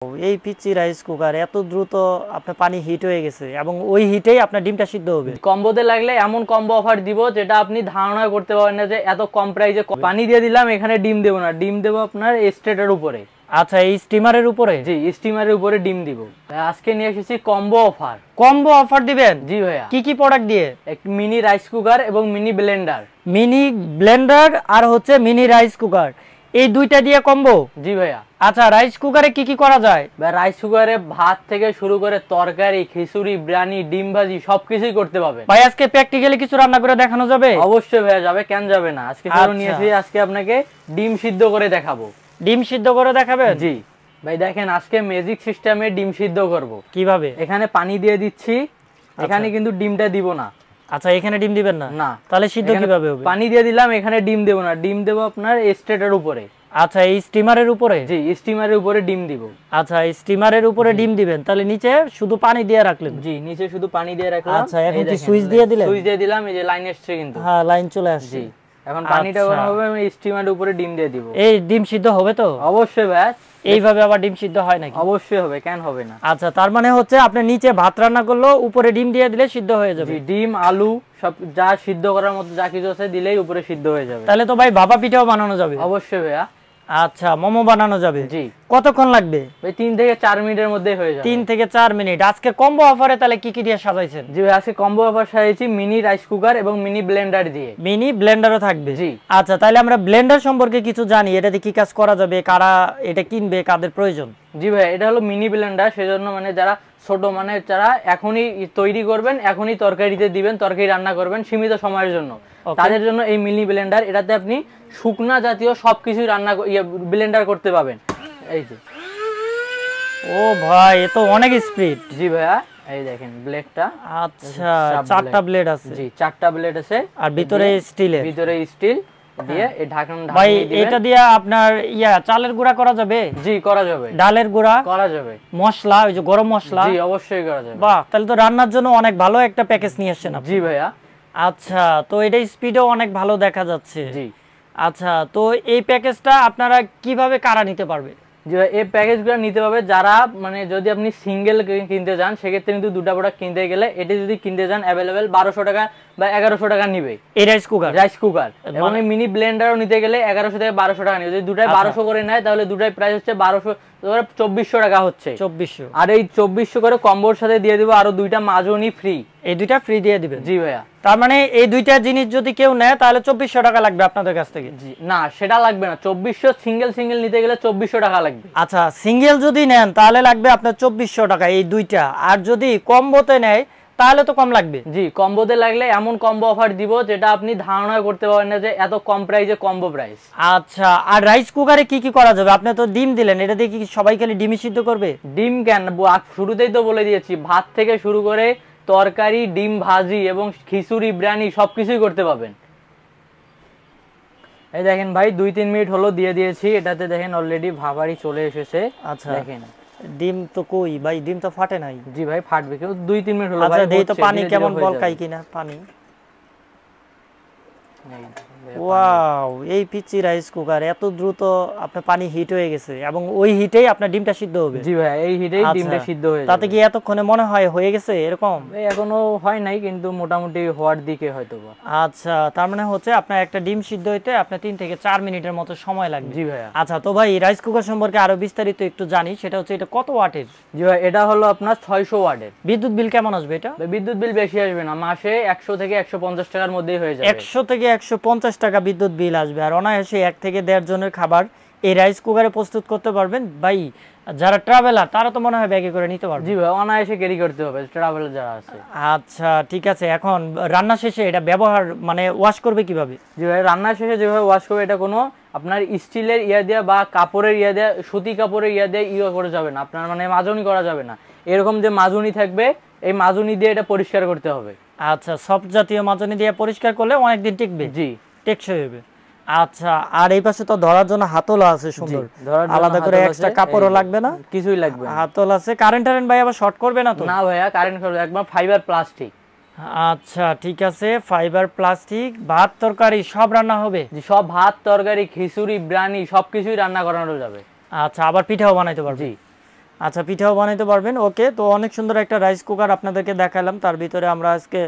এই peachy rice cooker এত দ্রুত আপনার পানি হিট হয়ে গেছে এবং ওই হিটেই আপনার ডিমটা সিদ্ধ হবে। কম্বোতে লাগলে এমন কম্বো অফার দিব যেটা আপনি ধারণা করতে পারবেন না যে এত কম প্রাইসে পানি দিয়ে দিলাম, এখানে ডিম দেব না, ডিম দেব আপনার স্ট্রেটের উপরে। আচ্ছা, এই স্টিমারের উপরে? জি, স্টিমারের উপরে ডিম দিব। আজকে নিয়ে এসেছি কম্বো অফার। কম্বো অফার দিবেন? জি ভাইয়া। কি কি প্রোডাক্ট দিয়ে? এক মিনি রাইস কুকার এবং মিনি ব্লেন্ডার। মিনি ব্লেন্ডার আর হচ্ছে মিনি রাইস কুকার, এই দুইটা দিয়ে কম্বো? জি ভাইয়া। আচ্ছা, রাইস কুকারে কি কি করা যায়? রাইস কুকারে ভাত থেকে শুরু করে তরকারি, খিচুড়ি, বিরিয়ানি, ডিম ভাজি সবকিছুই করতে পারবেন। ভাই আজকে প্র্যাকটিক্যালি কিছু রান্না করে দেখানো যাবে? অবশ্যই ভাইয়া যাবে, কেন যাবে না। আজকে শুরু নিয়েছি, আজকে আপনাকে ডিম সিদ্ধ করে দেখাবো। ডিম সিদ্ধ করে দেখাবেন? জি ভাই, দেখেন আজকে ম্যাজিক সিস্টেমে ডিম সিদ্ধ করব। কিভাবে? এখানে পানি দিয়ে দিচ্ছি, এখানে কিন্তু ডিমটা দিব না। আচ্ছা, এখানে ডিম দিবেন না? না। তাহলে সিদ্ধ কিভাবে হবে? পানি দিয়ে দিলাম, এখানে ডিম দেব না, ডিম দেব আপনার স্ট্রেটের উপরে। আচ্ছা, এই স্টিমারের উপরে? জি, স্টিমারের উপরে ডিম দিব। আচ্ছা, স্টিমারের উপরে ডিম দিবেন, তাহলে নিচে শুধু পানি দিয়ে রাখলেন? জি, নিচে শুধু পানি দিয়ে রাখলাম। আচ্ছা, এখন কি সুইচ দিয়ে দিলেন? সুইচ দিয়ে দিলাম, এই যে লাইন আসছে কিন্তু। হ্যাঁ, লাইন চলে আসছে। জি, এখন পানিটা গরম হবে, আমি স্টিমারের উপরে ডিম দিয়ে দিব। এই ডিম সিদ্ধ হবে তো? অবশ্যই ভাই। এইভাবে আবার ডিম সিদ্ধ হয় নাকি? অবশ্যই হবে, কেন হবে না। আচ্ছা, তার মানে হচ্ছে আপনি নিচে ভাত রান্না করলো, উপরে ডিম দিয়ে দিলে সিদ্ধ হয়ে যাবে? জি, ডিম, আলু সব যা সিদ্ধ করার মতো যা কিছু আছে দিলেই উপরে সিদ্ধ হয়ে যাবে। তাহলে তো ভাই ভাপা পিঠাও বানানো যাবে? অবশ্যই ভাইয়া। আচ্ছা, মোমো বানানো যাবে? জি। কতক্ষণ লাগবে? ভাই 3 থেকে 4 মিনিটের মধ্যে হয়ে যাবে। 3 থেকে 4 মিনিট। আজকে কম্বো অফারে তাহলে কি কি দিয়ে সাজাইছেন? জি ভাই, আজকে কম্বো অফার সাজিয়েছি মিনি রাইস কুকার এবং মিনি ব্লেন্ডার দিয়ে। মিনি ব্লেন্ডারও থাকবে? জি। আচ্ছা, তাহলে আমরা ব্লেন্ডার সম্পর্কে কিছু জানি, এটাতে কি কাজ করা যাবে, কারা এটা কিনবে, কাদের প্রয়োজন? জি ভাই, এটা হলো মিনি ব্লেন্ডার, সেজন্য মানে যারা ছোট, মানে যারা এখনই তৈরি করবেন, এখনই তরকারিতে দিবেন, তরকারি রান্না করবেন সীমিত সময়ের জন্য, তাদের জন্য এই মিনি ব্লেন্ডার। এটাতে আপনি শুকনা জাতীয় সবকিছু রান্না ব্লেন্ডার করতে পাবেন। এই যে, ও ভাই, এ তো অনেক স্পিড। জি ভাইয়া, এই দেখেন ব্লেডটা। আচ্ছা, 4টা ব্লেড আছে? জি, 4টা ব্লেড আছে। আর ভিতরে স্টিলের? ভিতরে স্টিল দিয়ে এই ঢাকনা ভাই, এটা দিয়ে আপনার চালের গুঁড়া করা যাবে? জি, করা যাবে। ডালের গুঁড়া করা যাবে। মশলা, ওই যে গরম মশলা? জি, অবশ্যই করা যাবে। বাহ, তাহলে তো রান্নার জন্য অনেক ভালো একটা প্যাকেজ নিয়ে আসছেন আপনি। জি ভাইয়া। আচ্ছা, তো এটা স্পিডও অনেক ভালো দেখা যাচ্ছে। জি। আচ্ছা, তো এই প্যাকেজটা আপনারা কিভাবে কারা নিতে পারবে? যে এই প্যাকেজগুলো নিতে পারবে যারা, মানে যদি আপনি সিঙ্গেল কিনতে যান সেক্ষেত্রে কিন্তু দুটো প্রোডাক্ট কিনতে গেলে, এটি যদি কিনতে যান অ্যাভেলেবেল 1200 টাকা বা 1100 টাকা নিবে এই রাইস কুকার। এবং এই মিনি ব্লেন্ডারও নিতে গেলে 1100 থেকে 1200 টাকা নিবে। যদি দুটাই 1200 করে নেয় তাহলে দুটাই প্রাইস হচ্ছে 2400 টাকা হচ্ছে। 2400। আর এই 2400 করে কম্বোর সাথে দিয়ে দিব আরো দুইটা মাজনি ফ্রি। এই দুইটা ফ্রি দিয়ে দিবেন? জি ভাইয়া। তার মানে এই দুইটা জিনিস যদি কেউ নেয় তাহলে 2400 টাকা লাগবে আপনাদের কাছ থেকে? জি না, সেটা লাগবে না। 2400 সিঙ্গেল নিতে গেলে 2400 টাকা লাগবে। আচ্ছা, সিঙ্গেল যদি নেন তাহলে লাগবে আপনার 2400 টাকা এই দুইটা, আর যদি কম্বোতে নেয় তাহলে তো কম লাগবে? জি, কম্বোতে লাগলে এমন কম্বো অফার দিব যেটা আপনি ধারণা করতে পারবেন না যে এত কম প্রাইসে কম্বো প্রাইস। আচ্ছা, আর রাইস কুকারে কি কি করা যাবে? আপনি তো ডিম দিলেন, এটা দিয়ে কি সবাই খালি ডিমই সিদ্ধ করবে? ডিম কেন, শুরুতেই তো বলে দিয়েছি, ভাত থেকে শুরু করে তরকারি, ডিম ভাজি এবং খিচুড়ি, বিরিয়ানি সবকিছুই করতে পাবেন। এই দেখেন ভাই, 2-3 মিনিট হলো দিয়ে দিয়েছি, এটাতে দেখেন অলরেডি ভাবারি চলে এসেছে। আচ্ছা, দেখেন ডিম তো কই ভাই, ডিম তো ফাটে নাই। জি ভাই, ফাটবে কেউ 2-3 মিনিট হলো। আচ্ছা, দেই তো পানি কেমন বলকাই কিনা পানি। ওয়াও, এই পিচি রাইস কুকার এত দ্রুত আপনার পানি হিট হয়ে গেছে এবং ওই হিটেই আপনার ডিমটা সিদ্ধ হবে? জি ভাই, এই হিটেই ডিমটা সিদ্ধ হয়ে যাবে। তাতে কি এতক্ষণে মনে হয় হয়ে গেছে এরকম? এখনো হয় নাই, কিন্তু মোটামুটি হওয়ার দিকে হয়তো। আচ্ছা, তার মানে হচ্ছে আপনার একটা ডিম সিদ্ধ হইতে আপনার 3 থেকে 4 মিনিটের মতো সময় লাগবে? জি ভাইয়া। আচ্ছা, তো ভাই রাইস কুকার সম্পর্কে আরো বিস্তারিত একটু জানি, সেটা হচ্ছে এটা কত ওয়াটের? জি ভাই, এটা হলো আপনার 600 ওয়াটের। বিদ্যুৎ বিল কেমন আসবে এটা? বিদ্যুৎ বিল বেশি আসবে না, মাসে 100 থেকে 150 টাকার মধ্যেই হয়ে যাবে। 100 থেকে 150 টাকা বিদ্যুৎ বিল আসবে, আর অনায়াসে 1 থেকে 1.5 জনের খাবার এই রাইস কুকারে প্রস্তুত করতে পারবেন। ভাই, যারা ট্রাভেলার তারা তো মনে হয় ব্যাগে করে নিতে পারবে? জি ভাই, অনায়াসে ক্যারি করতে হবে ট্রাভেলার যারা আছে। আচ্ছা, ঠিক আছে। এখন রান্না শেষে এটা ব্যবহার, মানে ওয়াশ করবে কিভাবে? জি ভাই, রান্না শেষে যেভাবে ওয়াশ করবে, এটা কোনো আপনার স্টিলের দিয়া বা কাপড়ের দিয়া, সুতি কাপড়ের দিয়ে করা যাবে না, আপনার মানে মাজনি করা যাবে না। এরকম যে মাজনি থাকবে, এই মাজনি দিয়ে এটা পরিষ্কার করতে হবে। আচ্ছা, সব জাতীয় মাজনি দিয়ে পরিষ্কার করলে অনেকদিন টিকবে? জি, টেকসই হবে। আচ্ছা, আর এই পাশে তো ধরার জন্য হাতল আছে সুন্দর, আলাদা করে এক্সট্রা কাপড়ও লাগবে না? কিছুই লাগবে না, হাতল আছে। কারেন্ট ভাই আবার শর্ট করবে না তো? না ভাইয়া, কারেন্ট করবে, একদম ফাইবার প্লাস্টিক। আচ্ছা, ঠিক আছে, ফাইবার প্লাস্টিক। ভাত তরকারি সব রান্না হবে? জি, সব ভাত, তরকারি, খিচুড়ি, বিরিয়ানি সবকিছুই রান্না করানো যাবে। আচ্ছা, আবার পিঠাও বানাইতে পারবে? জি। আচ্ছা, পিঠাও বানাইতে পারবেন। ওকে, তো অনেক সুন্দর একটা রাইস কুকার আপনাদেরকে দেখালাম। তার ভিতরে আমরা আজকে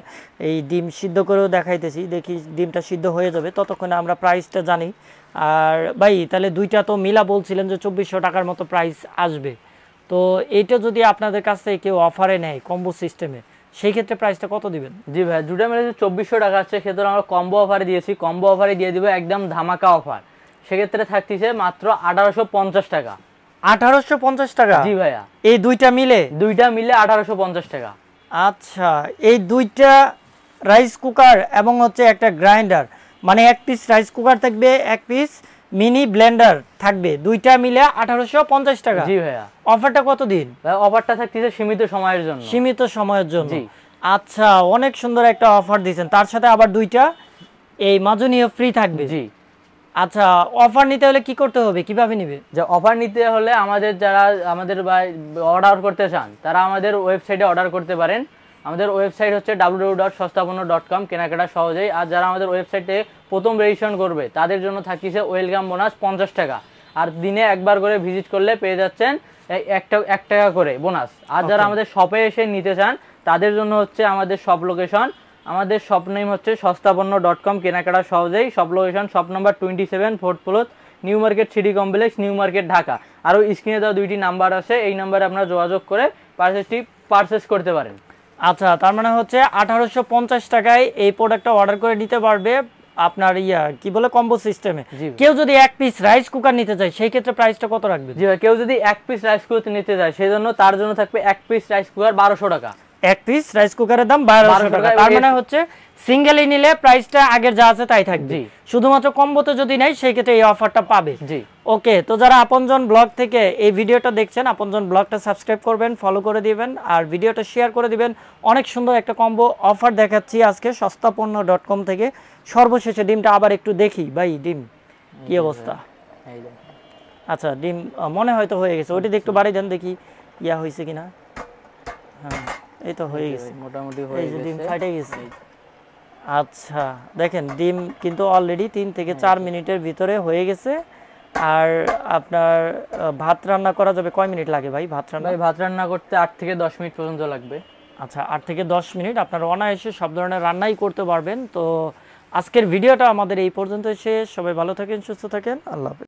এই ডিম সিদ্ধ করেও দেখাইতেছি, দেখি ডিমটা সিদ্ধ হয়ে যাবে, ততক্ষণে আমরা প্রাইসটা জানি। আর ভাই তাহলে দুইটা তো মিলা বলছিলেন যে 2400 টাকার মতো প্রাইস আসবে, তো এইটা যদি আপনাদের কাছ থেকে কেউ অফারে নেয় কম্বো সিস্টেমে, সেই ক্ষেত্রে প্রাইসটা কত দিবেন? জি ভাই, দুটো মিলে যে 2400 টাকা আছে, সেক্ষেত্রে আমরা কম্বো অফারে দিয়েছি, কম্বো অফারে দিয়ে দিব একদম ধামাকা অফার। সেক্ষেত্রে থাকতেছে মাত্র 1850 টাকা। 1850 টাকা? জি ভাইয়া, এই দুইটা মিলে? দুইটা মিলে 1850 টাকা। আচ্ছা, এই দুইটা রাইস কুকার এবং হচ্ছে একটা গ্রাইন্ডার, মানে এক পিস রাইস কুকার থাকবে, এক পিস মিনি ব্লেন্ডার থাকবে, দুইটা মিলে 1850 টাকা। জি ভাইয়া। অফারটা কত দিন? অফারটা থাকতেছে সীমিত সময়ের জন্য। সীমিত সময়ের জন্য? জি। আচ্ছা, অনেক সুন্দর একটা অফার দিয়েছেন, তার সাথে আবার দুইটা এই মাজনীয় ফ্রি থাকবে। জি। আচ্ছা, অফার নিতে হলে কি করতে হবে, কিভাবে নিবে? যে অফার নিতে হলে আমাদের যারা আমাদের অর্ডার করতে চান তারা আমাদের ওয়েবসাইটে অর্ডার করতে পারেন। আমাদের ওয়েবসাইট হচ্ছে www.সস্তাপন্ন.com, কেনাকাটা সহজেই। আর যারা আমাদের ওয়েবসাইটে প্রথম রেজিস্ট্রেশন করবে তাদের জন্য থাকছে ওয়েলকাম বোনাস 50 টাকা। আর দিনে একবার করে ভিজিট করলে পেয়ে যাচ্ছেন এক টাকা করে বোনাস। আর যারা আমাদের শপে এসে নিতে চান তাদের জন্য হচ্ছে আমাদের শপ লোকেশন, আমাদের শপ নেম হচ্ছে সস্তাপন্ন.com, কেনাকাটা সহজেই। Shop location shop number 27 4th floor, new market city complex, new market, Dhaka. আরও স্ক্রিনে দেওয়া দুইটি নাম্বার আছে, এই নাম্বারে আপনারা যোগাযোগ করে পারচেস করতে পারেন। আচ্ছা, তার মানে হচ্ছে 1850 টাকায় এই প্রোডাক্টটা অর্ডার করে নিতে পারবে আপনার কি বলে কম্বো সিস্টেমে। কেউ যদি এক পিস রাইস কুকার নিতে চায় সেই ক্ষেত্রে প্রাইসটা কত রাখবে? জি ভাই, কেউ যদি এক পিস রাইস কুকার নিতে চায় সেই জন্য তার জন্য থাকবে এক পিস রাইস কুকার 1200 টাকা। এক পিস রাইস কুকারের দাম 1200 টাকা। তার মানে হচ্ছে সিঙ্গেলি নিলে প্রাইসটা আগের যা আছে তাই থাকবে, শুধুমাত্র কম্বোতে যদি নেয় সেই ক্ষেত্রে এই অফারটা পাবে। জি। ওকে, তো যারা আপনজন ব্লগ থেকে এই ভিডিওটা দেখছেন, আপনজন ব্লগটা সাবস্ক্রাইব করবেন, ফলো করে দিবেন, আর ভিডিওটা শেয়ার করে দিবেন। অনেক সুন্দর একটা কম্বো অফার দেখাচ্ছি আজকে সস্তাপন্ন.com থেকে। সর্বশেষে ডিমটা আবার একটু দেখি ভাই, ডিম কি অবস্থা? আচ্ছা, ডিম মনে হয়তো হয়ে গেছে, ওইটা একটু বাড়ি দেন দেখি হয়েছে কিনা। হ্যাঁ, এই তো হয়ে গেছে মোটামুটি, হয়ে গেছে, ডিম ফাটে গেছে। আচ্ছা, দেখেন ডিম কিন্তু অলরেডি 3 থেকে 4 মিনিটের ভিতরে হয়ে গেছে। আর আপনার ভাত রান্না করা যাবে কয় মিনিট লাগে ভাই? ভাত রান্না করতে 8 থেকে 10 মিনিট পর্যন্ত লাগবে। আচ্ছা, 8 থেকে 10 মিনিট আপনারা অনায়াসে সব ধরনের রান্নাই করতে পারবেন। তো আজকের ভিডিওটা আমাদের এই পর্যন্ত শেষ। সবাই ভালো থাকেন, সুস্থ থাকেন, আল্লাহ হাফেজ।